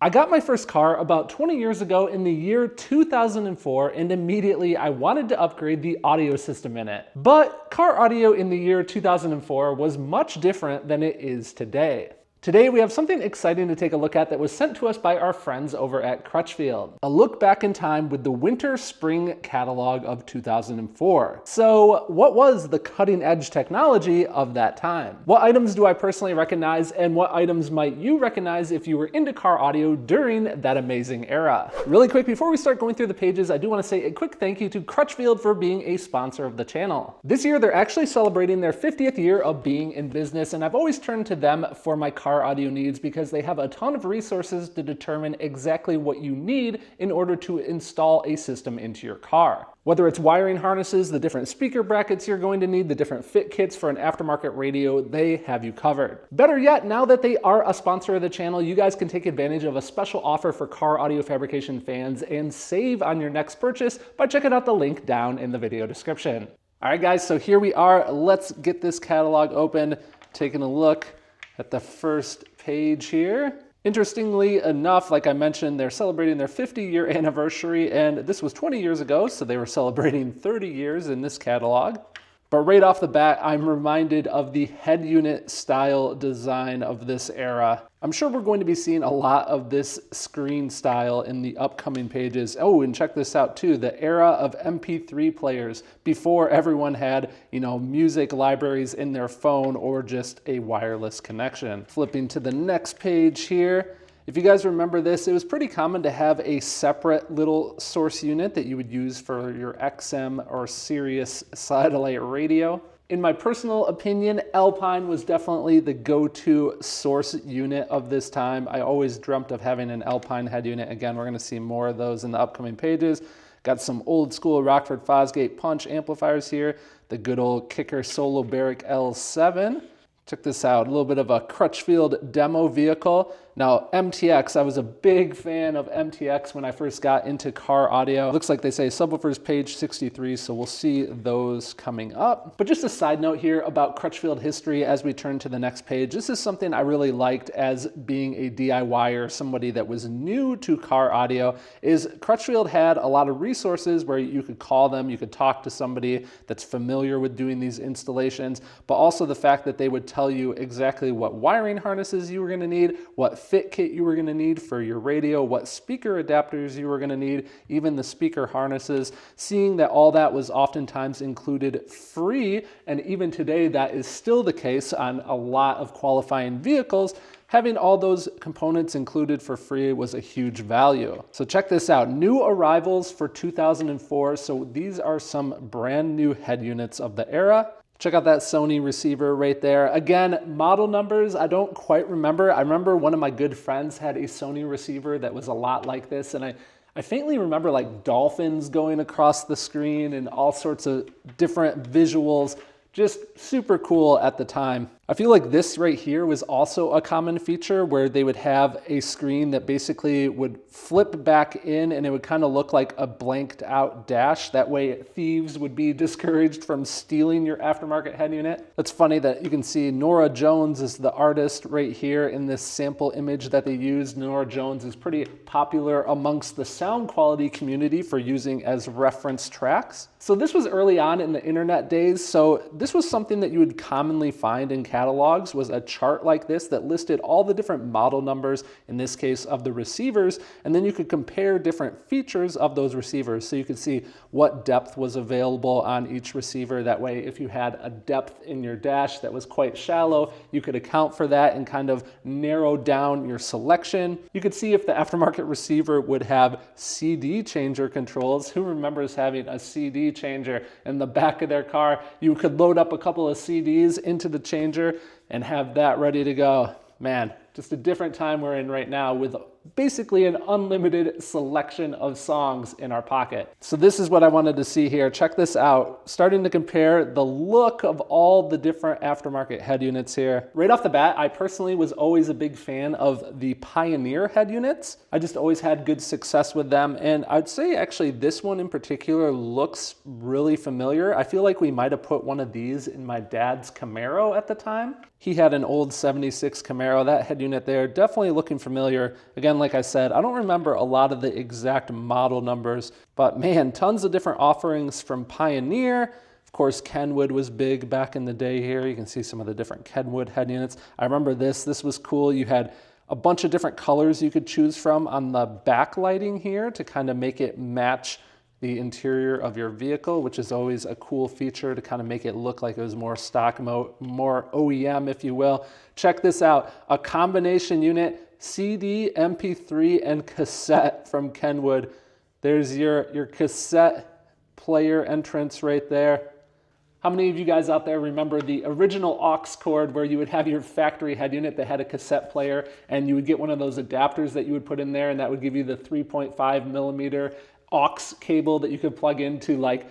I got my first car about 20 years ago in the year 2004, and immediately I wanted to upgrade the audio system in it. But car audio in the year 2004 was much different than it is today. Today we have something exciting to take a look at that was sent to us by our friends over at Crutchfield. A look back in time with the winter-spring catalog of 2004. So what was the cutting edge technology of that time? What items do I personally recognize, and what items might you recognize if you were into car audio during that amazing era? Really quick, before we start going through the pages, I do want to say a quick thank you to Crutchfield for being a sponsor of the channel. This year they're actually celebrating their 50th year of being in business, and I've always turned to them for my car audio needs because they have a ton of resources to determine exactly what you need in order to install a system into your car. Whether it's wiring harnesses, the different speaker brackets you're going to need, the different fit kits for an aftermarket radio, they have you covered. Better yet, now that they are a sponsor of the channel, you guys can take advantage of a special offer for car audio fabrication fans and save on your next purchase by checking out the link down in the video description. All right guys, so here we are. Let's get this catalog open, taking a look at the first page here. Interestingly enough, like I mentioned, they're celebrating their 50-year anniversary, and this was 20 years ago, so they were celebrating 30 years in this catalog. But right off the bat, I'm reminded of the head unit style design of this era. I'm sure we're going to be seeing a lot of this screen style in the upcoming pages. Oh, and check this out too, the era of MP3 players before everyone had, music libraries in their phone or just a wireless connection. Flipping to the next page here. If you guys remember this, it was pretty common to have a separate little source unit that you would use for your XM or Sirius satellite radio. In my personal opinion, Alpine was definitely the go-to source unit of this time. I always dreamt of having an Alpine head unit. Again, we're going to see more of those in the upcoming pages. Got some old school Rockford Fosgate punch amplifiers here. The good old Kicker Solo Barrick L7. Check this out, a little bit of a Crutchfield demo vehicle. Now MTX, I was a big fan of MTX when I first got into car audio. Looks like they say subwoofers page 63, so we'll see those coming up. But just a side note here about Crutchfield history as we turn to the next page. This is something I really liked as being a DIYer, somebody that was new to car audio, is Crutchfield had a lot of resources where you could call them, you could talk to somebody that's familiar with doing these installations, but also the fact that they would tell you exactly what wiring harnesses you were going to need, what fit kit you were going to need for your radio, what speaker adapters you were going to need, even the speaker harnesses, seeing that all that was oftentimes included free, and even today that is still the case on a lot of qualifying vehicles. Having all those components included for free was a huge value. So check this out, new arrivals for 2004. So these are some brand new head units of the era. Check out that Sony receiver right there. Again, model numbers, I don't quite remember. I remember one of my good friends had a Sony receiver that was a lot like this, and I faintly remember like dolphins going across the screen and all sorts of different visuals. Just super cool at the time. I feel like this right here was also a common feature where they would have a screen that basically would flip back in and it would kind of look like a blanked out dash. That way thieves would be discouraged from stealing your aftermarket head unit. It's funny that you can see Norah Jones is the artist right here in this sample image that they used. Norah Jones is pretty popular amongst the sound quality community for using as reference tracks. So this was early on in the internet days, so this was something that you would commonly find in catalogs, was a chart like this that listed all the different model numbers, in this case of the receivers, and then you could compare different features of those receivers. So you could see what depth was available on each receiver. That way, if you had a depth in your dash that was quite shallow, you could account for that and kind of narrow down your selection. You could see if the aftermarket receiver would have CD changer controls. Who remembers having a CD changer in the back of their car? You could load up a couple of CDs into the changer and have that ready to go. Man, just a different time we're in right now with basically an unlimited selection of songs in our pocket. So this is what I wanted to see here. Check this out. Starting to compare the look of all the different aftermarket head units here. Right off the bat, I personally was always a big fan of the Pioneer head units. I just always had good success with them. And I'd say actually this one in particular looks really familiar. I feel like we might have put one of these in my dad's Camaro at the time. He had an old 76 Camaro. That head unit there. Definitely looking familiar. Again, like I said, I don't remember a lot of the exact model numbers, but man, tons of different offerings from Pioneer. Of course, Kenwood was big back in the day here. You can see some of the different Kenwood head units. I remember this was cool. You had a bunch of different colors you could choose from on the backlighting here to kind of make it match the interior of your vehicle, which is always a cool feature to kind of make it look like it was more stock, more OEM, if you will. Check this out, a combination unit, CD, MP3, and cassette from Kenwood. There's your cassette player entrance right there. How many of you guys out there remember the original aux cord where you would have your factory head unit that had a cassette player and you would get one of those adapters that you would put in there and that would give you the 3.5 millimeter aux cable that you could plug into like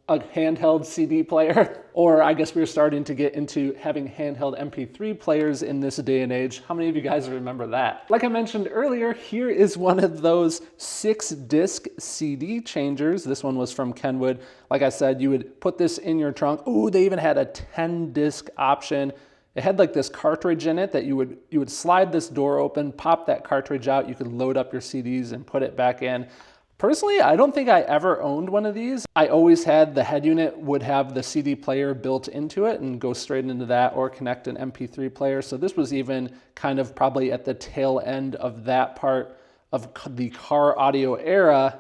a handheld CD player? Or I guess we're starting to get into having handheld MP3 players in this day and age. How many of you guys remember that? Like I mentioned earlier, here is one of those 6-disc CD changers. This one was from Kenwood. Like I said, you would put this in your trunk. Ooh, they even had a 10-disc option. It had like this cartridge in it that you would slide this door open, pop that cartridge out, you could load up your CDs and put it back in. Personally, I don't think I ever owned one of these. I always had the head unit would have the CD player built into it and go straight into that or connect an MP3 player. So this was even kind of probably at the tail end of that part of the car audio era,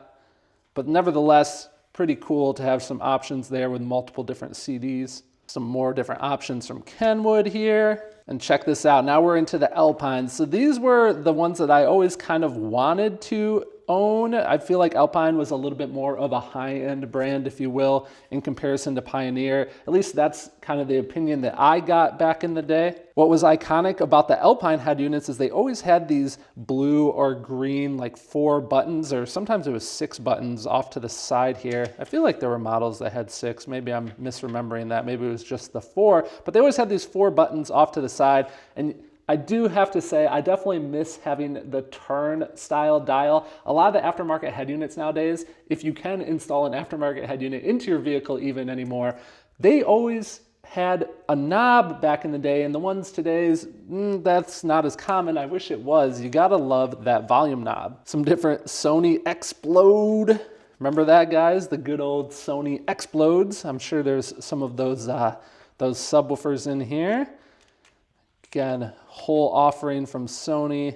but nevertheless, pretty cool to have some options there with multiple different CDs. Some more different options from Kenwood here. And check this out, now we're into the Alpines. So these were the ones that I always kind of wanted to own. I feel like Alpine was a little bit more of a high-end brand, if you will, in comparison to Pioneer. At least that's kind of the opinion that I got back in the day. What was iconic about the Alpine head units is they always had these blue or green, like 4 buttons, or sometimes it was 6 buttons off to the side here. I feel like there were models that had 6. Maybe I'm misremembering that. Maybe it was just the 4, but they always had these 4 buttons off to the side. And I do have to say, I definitely miss having the turn style dial. A lot of the aftermarket head units nowadays, if you can install an aftermarket head unit into your vehicle even anymore, they always had a knob back in the day, and the ones today's, that's not as common. I wish it was. You gotta love that volume knob. Some different Sony Explode. Remember that, guys? The good old Sony Explodes. I'm sure there's some of those subwoofers in here. Again, whole offering from Sony.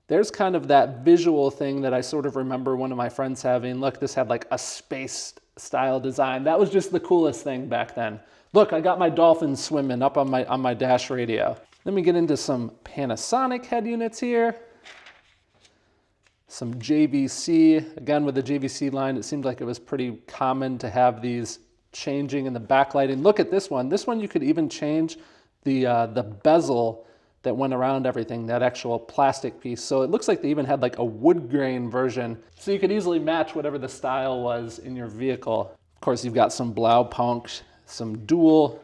There's kind of that visual thing that I sort of remember one of my friends having. Look, this had like a space style design. That was just the coolest thing back then. Look, I got my dolphins swimming up on my dash radio. Let me get into some Panasonic head units here. Some JVC. Again, with the JVC line, it seemed like it was pretty common to have these changing in the backlighting. Look at this one. This one you could even change the bezel that went around everything, that actual plastic piece. So it looks like they even had like a wood grain version. So you could easily match whatever the style was in your vehicle. Of course, you've got some Blaupunkt, some dual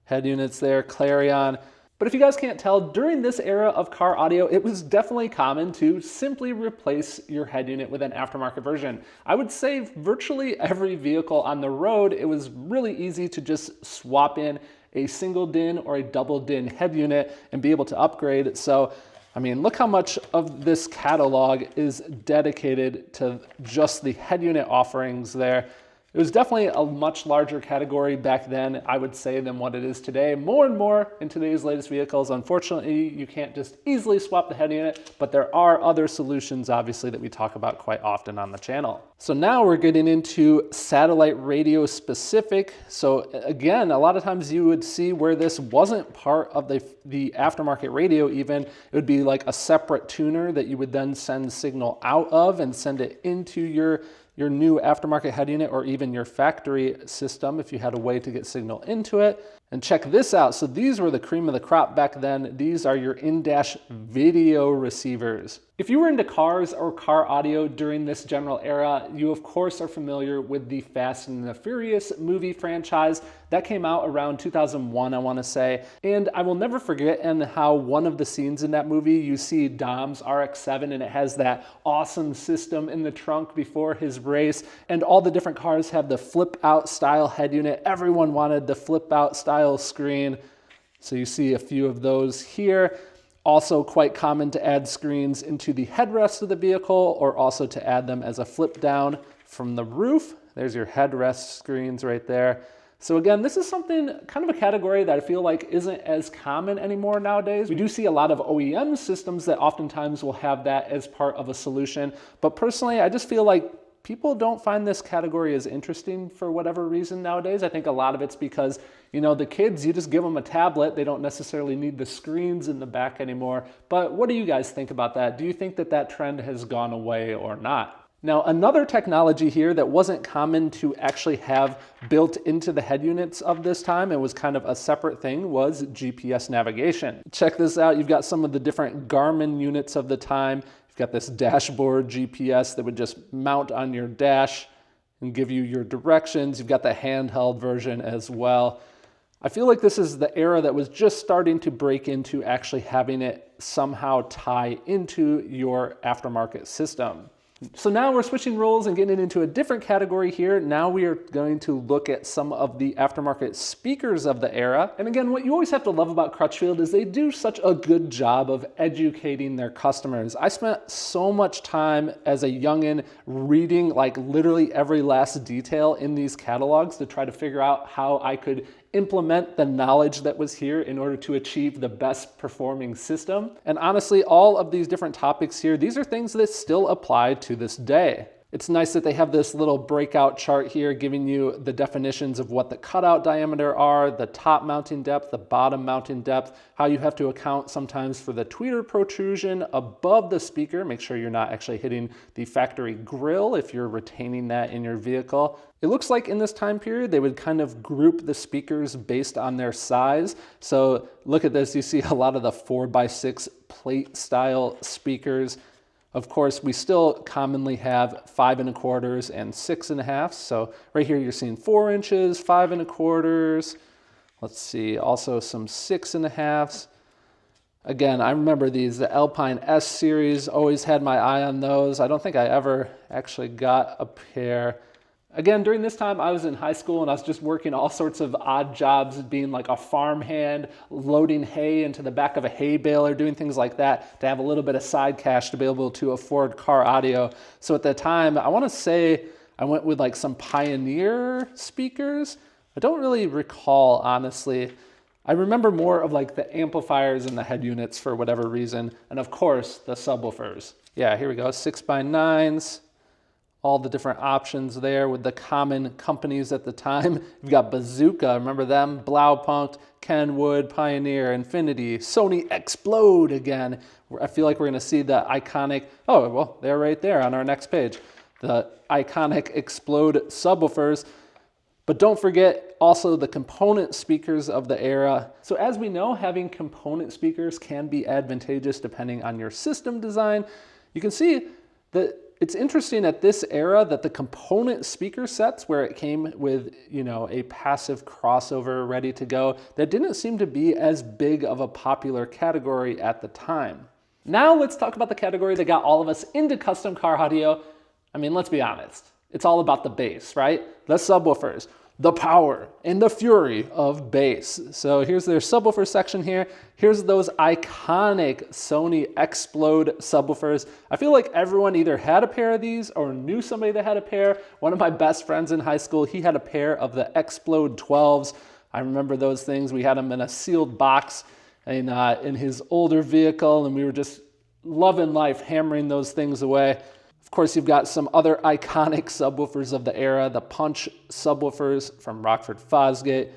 head units there, Clarion. But if you guys can't tell, during this era of car audio, it was definitely common to simply replace your head unit with an aftermarket version. I would say virtually every vehicle on the road, it was really easy to just swap in a single DIN or a double DIN head unit and be able to upgrade. So, I mean, look how much of this catalog is dedicated to just the head unit offerings there. It was definitely a much larger category back then, I would say, than what it is today. More and more in today's latest vehicles. Unfortunately, you can't just easily swap the head unit, but there are other solutions, obviously, that we talk about quite often on the channel. So now we're getting into satellite radio specific. So again, a lot of times you would see where this wasn't part of the aftermarket radio even. It would be like a separate tuner that you would then send signal out of and send it into your new aftermarket head unit or even your factory system if you had a way to get signal into it. And check this out. So these were the cream of the crop back then. These are your in-dash video receivers. If you were into cars or car audio during this general era, you of course are familiar with the Fast and the Furious movie franchise. That came out around 2001, I want to say. And I will never forget how one of the scenes in that movie, you see Dom's RX-7 and it has that awesome system in the trunk before his race. And all the different cars have the flip out style head unit. Everyone wanted the flip out style screen. So you see a few of those here. Also quite common to add screens into the headrest of the vehicle, or also to add them as a flip down from the roof. There's your headrest screens right there. So again, this is something, kind of a category that I feel like isn't as common anymore nowadays. We do see a lot of OEM systems that oftentimes will have that as part of a solution. But personally, I just feel like people don't find this category as interesting for whatever reason nowadays. I think a lot of it's because, you know, the kids, you just give them a tablet. They don't necessarily need the screens in the back anymore. But what do you guys think about that? Do you think that that trend has gone away or not? Now, another technology here that wasn't common to actually have built into the head units of this time, it was kind of a separate thing, was GPS navigation. Check this out. You've got some of the different Garmin units of the time. You've got this dashboard GPS that would just mount on your dash and give you your directions. You've got the handheld version as well. I feel like this is the era that was just starting to break into actually having it somehow tie into your aftermarket system. So now we're switching roles and getting into a different category here. Now we are going to look at some of the aftermarket speakers of the era. And again, what you always have to love about Crutchfield is they do such a good job of educating their customers. I spent so much time as a youngin' reading like literally every last detail in these catalogs to try to figure out how I could implement the knowledge that was here in order to achieve the best performing system. And honestly, all of these different topics here, these are things that still apply to this day. It's nice that they have this little breakout chart here giving you the definitions of what the cutout diameter are, the top mounting depth, the bottom mounting depth, how you have to account sometimes for the tweeter protrusion above the speaker. Make sure you're not actually hitting the factory grille if you're retaining that in your vehicle. It looks like in this time period, they would kind of group the speakers based on their size. So look at this, you see a lot of the 4x6 plate style speakers. Of course, we still commonly have 5 1/4 and 6 1/2. So right here, you're seeing 4 inches, 5 1/4. Let's see, also some 6 1/2. Again, I remember these, the Alpine S series, always had my eye on those. I don't think I ever actually got a pair. Again, during this time, I was in high school and I was just working all sorts of odd jobs, being like a farmhand, loading hay into the back of a hay baler, doing things like that to have a little bit of side cash to be able to afford car audio. So at the time, I want to say I went with like some Pioneer speakers. I don't really recall, honestly. I remember more of like the amplifiers and the head units for whatever reason. And of course, the subwoofers. Yeah, here we go, 6x9s. All the different options there with the common companies at the time. You've got Bazooka, remember them? Blaupunkt, Kenwood, Pioneer, Infinity, Sony Explode again. I feel like we're gonna see the iconic, oh, well, they're right there on our next page. The iconic Explode subwoofers. But don't forget also the component speakers of the era. So as we know, having component speakers can be advantageous depending on your system design. You can see that it's interesting at this era that the component speaker sets where it came with, you know, a passive crossover ready to go, that didn't seem to be as big of a popular category at the time. Now let's talk about the category that got all of us into custom car audio. I mean, let's be honest. It's all about the bass, right? The subwoofers, the power and the fury of bass. So here's their subwoofer section here. Here's those iconic Sony Explode subwoofers. I feel like everyone either had a pair of these or knew somebody that had a pair. One of my best friends in high school, he had a pair of the Explode 12s. I remember those things. We had them in a sealed box in his older vehicle, and we were just loving life, hammering those things away. Of course, you've got some other iconic subwoofers of the era, the Punch subwoofers from Rockford Fosgate.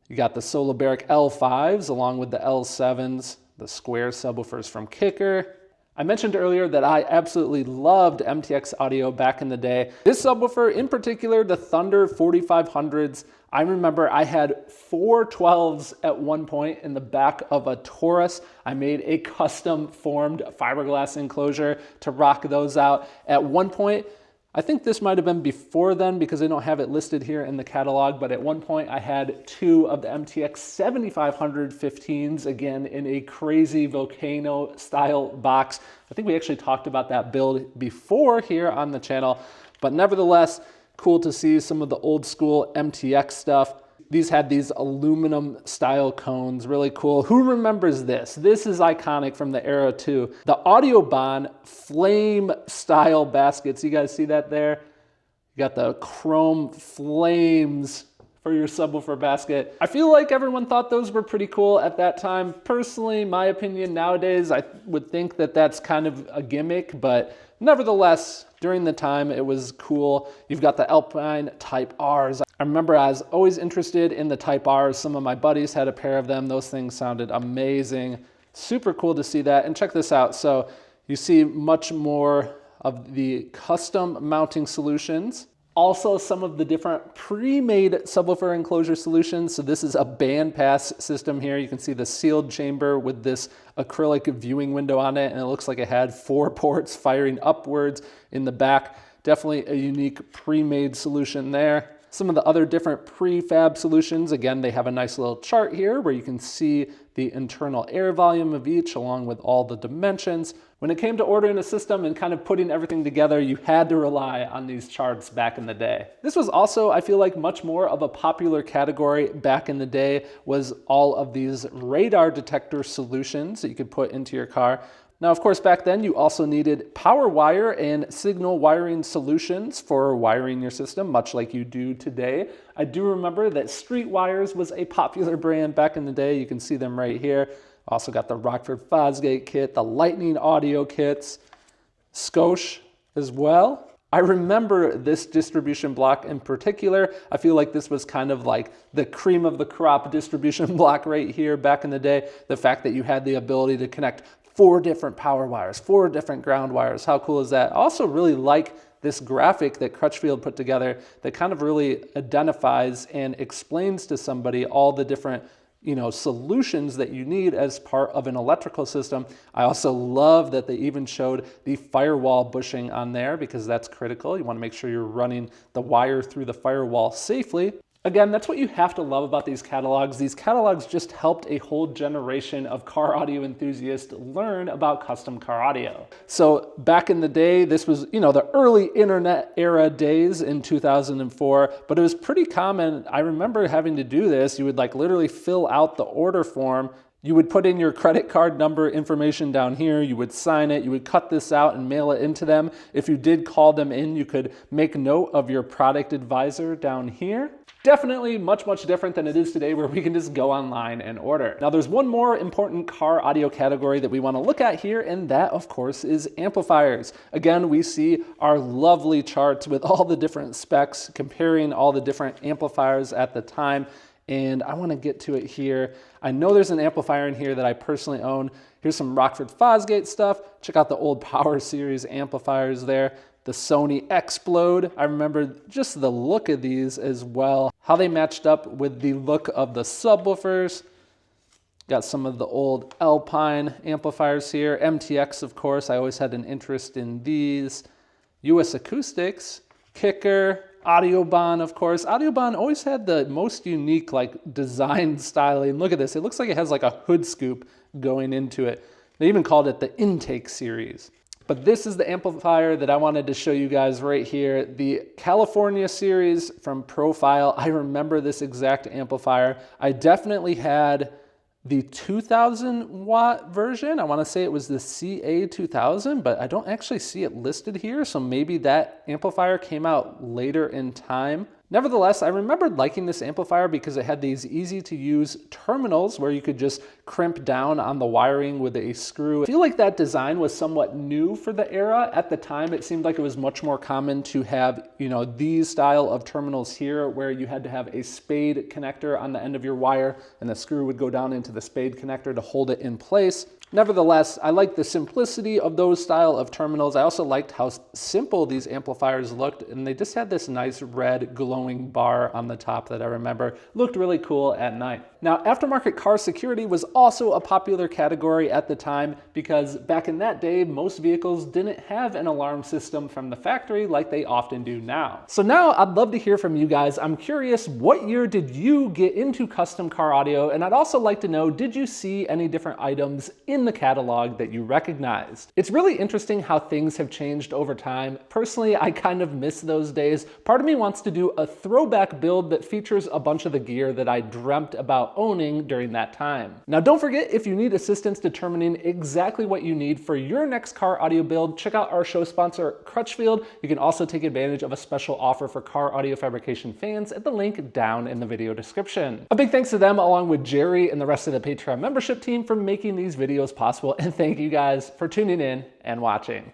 You got the Soloberic L5s along with the L7s, the square subwoofers from Kicker. I mentioned earlier that I absolutely loved MTX audio back in the day. This subwoofer in particular, the Thunder 4500s, I remember I had 4 12s at one point in the back of a Taurus. I made a custom formed fiberglass enclosure to rock those out. At one point, I think this might have been before then because they don't have it listed here in the catalog, but at one point I had 2 of the MTX 7500 15s, again in a crazy volcano style box. I think we actually talked about that build before here on the channel, but nevertheless, cool to see some of the old school MTX stuff. These had these aluminum style cones, really cool. Who remembers this? This is iconic from the era too. The Audiobahn flame style baskets. You guys see that there? You got the chrome flames for your subwoofer basket. I feel like everyone thought those were pretty cool at that time. Personally, my opinion nowadays, I would think that that's kind of a gimmick, but nevertheless, during the time, it was cool. You've got the Alpine Type Rs. I remember I was always interested in the Type Rs. Some of my buddies had a pair of them. Those things sounded amazing. Super cool to see that. And check this out. So you see much more of the custom mounting solutions. Also, some of the different pre-made subwoofer enclosure solutions. So this is a bandpass system here. You can see the sealed chamber with this acrylic viewing window on it, and it looks like it had 4 ports firing upwards in the back. Definitely a unique pre-made solution there. Some of the other different prefab solutions, again, they have a nice little chart here where you can see the internal air volume of each along with all the dimensions. When it came to ordering a system and kind of putting everything together, you had to rely on these charts back in the day. This was also, I feel like, much more of a popular category back in the day, was all of these radar detector solutions that you could put into your car. Now, of course, back then you also needed power wire and signal wiring solutions for wiring your system, much like you do today. I do remember that Street Wires was a popular brand back in the day. You can see them right here. Also got the Rockford Fosgate kit, the Lightning Audio kits, Scosche as well. I remember this distribution block in particular. I feel like this was kind of like the cream of the crop distribution block right here back in the day. The fact that you had the ability to connect 4 different power wires, 4 different ground wires. How cool is that? I also really like this graphic that Crutchfield put together that kind of really identifies and explains to somebody all the different solutions that you need as part of an electrical system. I also love that they even showed the firewall bushing on there, because that's critical. You want to make sure you're running the wire through the firewall safely. Again, that's what you have to love about these catalogs. These catalogs just helped a whole generation of car audio enthusiasts learn about custom car audio. So back in the day, this was, the early internet era days in 2004, but it was pretty common. I remember having to do this. You would literally fill out the order form. You would put in your credit card number information down here, you would sign it, you would cut this out and mail it into them. If you did call them in, you could make note of your product advisor down here. Definitely much, much different than it is today, where we can just go online and order. Now, there's one more important car audio category that we want to look at here, and that, of course, is amplifiers. Again, we see our lovely charts with all the different specs, comparing all the different amplifiers at the time, and I want to get to it here. I know there's an amplifier in here that I personally own. Here's some Rockford Fosgate stuff. Check out the old Power Series amplifiers there. The Sony Explode. I remember just the look of these as well, how they matched up with the look of the subwoofers. Got some of the old Alpine amplifiers here. MTX, of course, I always had an interest in these. US Acoustics, Kicker, Audiobahn, of course. Audiobahn always had the most unique design styling. Look at this. It looks like it has a hood scoop going into it. They even called it the Intake series. But this is the amplifier that I wanted to show you guys right here, the California series from Profile. I remember this exact amplifier. I definitely had the 2000 watt version. I want to say it was the CA2000, but I don't actually see it listed here. So maybe that amplifier came out later in time. Nevertheless, I remembered liking this amplifier because it had these easy to use terminals where you could just crimp down on the wiring with a screw. I feel like that design was somewhat new for the era. At the time, it seemed like it was much more common to have, these style of terminals here where you had to have a spade connector on the end of your wire and the screw would go down into the spade connector to hold it in place. Nevertheless, I liked the simplicity of those style of terminals. I also liked how simple these amplifiers looked, and they just had this nice red glowing bar on the top that I remember looked really cool at night. Now, aftermarket car security was also a popular category at the time because back in that day, most vehicles didn't have an alarm system from the factory like they often do now. So now I'd love to hear from you guys. I'm curious, what year did you get into custom car audio? And I'd also like to know, did you see any different items in in the catalog that you recognized. It's really interesting how things have changed over time. Personally, I kind of miss those days. Part of me wants to do a throwback build that features a bunch of the gear that I dreamt about owning during that time. Now, don't forget, if you need assistance determining exactly what you need for your next car audio build, check out our show sponsor, Crutchfield. You can also take advantage of a special offer for car audio fabrication fans at the link down in the video description. A big thanks to them, along with Jerry and the rest of the Patreon membership team, for making these videos possible, and thank you guys for tuning in and watching.